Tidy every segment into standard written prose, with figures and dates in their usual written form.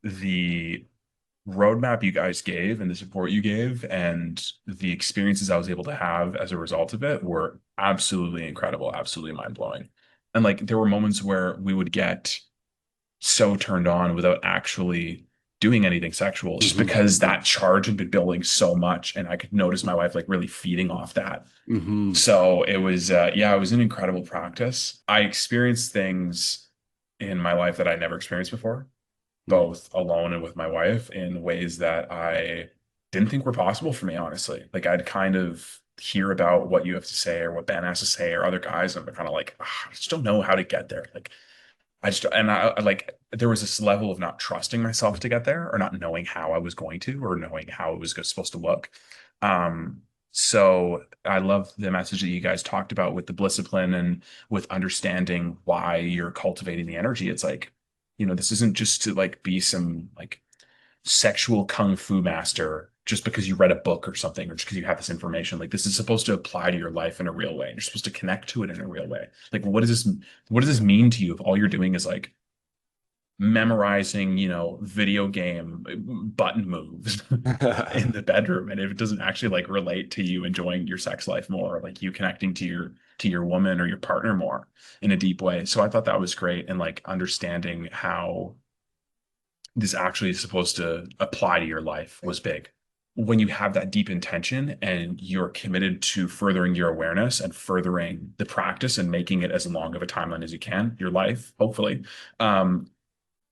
the roadmap you guys gave and the support you gave and the experiences I was able to have as a result of it were absolutely incredible, absolutely mind-blowing. And like there were moments where we would get so turned on without actually doing anything sexual just Hmm. because that charge had been building so much and I could notice my wife like really feeding off that. Hmm. So it was yeah, it was an incredible practice. I experienced things in my life that I never experienced before, both alone and with my wife in ways that I didn't think were possible for me, honestly. Like I'd kind of hear about what you have to say or what Ben has to say or other guys, and they're kind of like, "Ah, I just don't know how to get there. Like I just and I like there was this level of not trusting myself to get there or not knowing how I was going to or knowing how it was supposed to look. Um, so I love the message that you guys talked about with the discipline and with understanding why you're cultivating the energy. It's like, this isn't just to like be some like sexual kung fu master just because you read a book or something or just because you have this information. Like this is supposed to apply to your life in a real way. You're supposed to connect to it in a real way. Like what does this mean to you if all you're doing is like memorizing, video game button moves in the bedroom and if it doesn't actually like relate to you enjoying your sex life more, like you connecting to your woman or your partner more in a deep way. So I thought that was great and like understanding how this actually is supposed to apply to your life was big. When you have that deep intention and you're committed to furthering your awareness and furthering the practice and making it as long of a timeline as you can, your life, hopefully, um,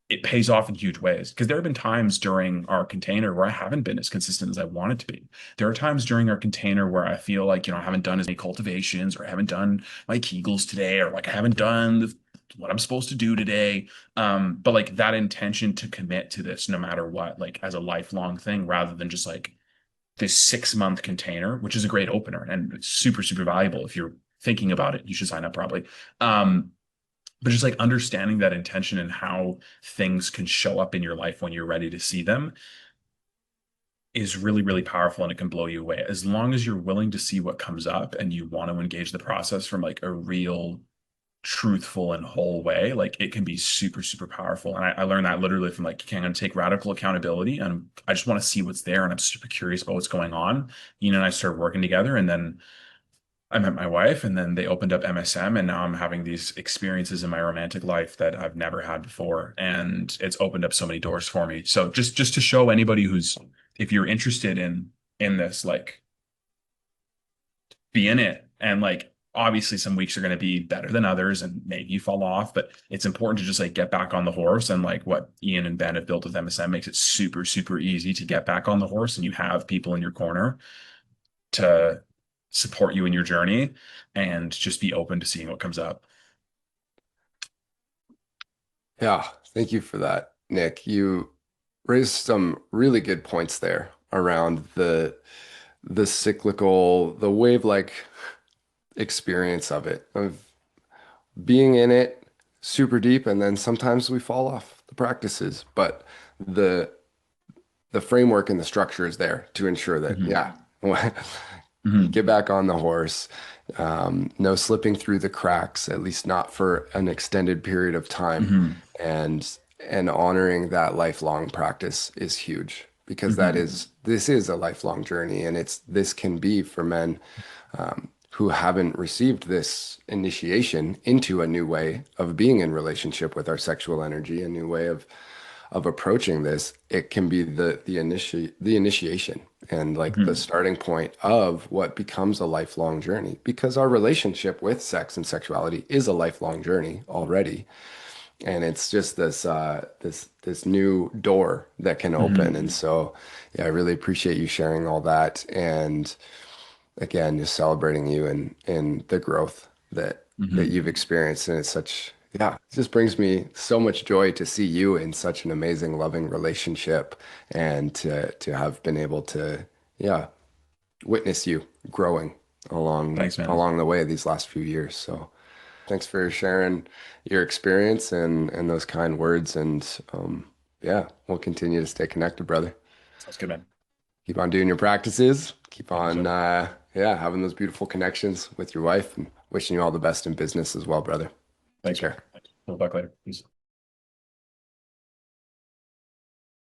it pays off in huge ways. Because there have been times during our container where I haven't been as consistent as I wanted to be. There are times during our container where I feel like, I haven't done as many cultivations or I haven't done my Kegels today or like I haven't done what I'm supposed to do today. But like that intention to commit to this no matter what, like as a lifelong thing rather than just like this 6 month container, which is a great opener and it's super, super valuable. If you're thinking about it, you should sign up probably. But just like understanding that intention and how things can show up in your life when you're ready to see them is really, really powerful and it can blow you away. As long as you're willing to see what comes up and you want to engage the process from like a real, truthful and whole way, like it can be super, super powerful. And I learned that literally from like, okay, I'm going to take radical accountability and I just want to see what's there and I'm super curious about what's going on. And I started working together and then I met my wife and then they opened up MSM and now I'm having these experiences in my romantic life that I've never had before and it's opened up so many doors for me. So just to show anybody who's if you're interested in this like be in it and like obviously some weeks are going to be better than others and maybe you fall off but it's important to just like get back on the horse and like what Ian and Ben have built with MSM makes it super super easy to get back on the horse and you have people in your corner to support you in your journey and just be open to seeing what comes up. Yeah, thank you for that, Nick. You raised some really good points there around the cyclical, the wave-like experience of it, of being in it super deep, and then sometimes we fall off the practices, but the the framework and the structure is there to ensure that, Hmm. yeah, Hmm. get back on the horse. No slipping through the cracks, at least not for an extended period of time. Hmm. And and honoring that lifelong practice is huge because Hmm. this is a lifelong journey, and this can be for men who haven't received this initiation into a new way of being in relationship with our sexual energy, a new way of approaching this. It can be the initiation and like the Hmm. starting point of what becomes a lifelong journey because our relationship with sex and sexuality is a lifelong journey already. And it's just this new door that can open. And Hmm. so yeah, I really appreciate you sharing all that. And again, just celebrating you and the growth that Hmm. you've experienced. And it's such, yeah, it just brings me so much joy to see you in such an amazing, loving relationship and to have been able to, yeah, witness you growing Thanks, man. along the way these last few years. So thanks for sharing your experience and those kind words. And yeah, we'll continue to stay connected, brother. Sounds good, man. Keep on doing your practices. Keep Yeah, you on, too. yeah, having those beautiful connections with your wife and wishing you all the best in business as well, brother. Take Thanks, man. care. We'll talk later. Peace.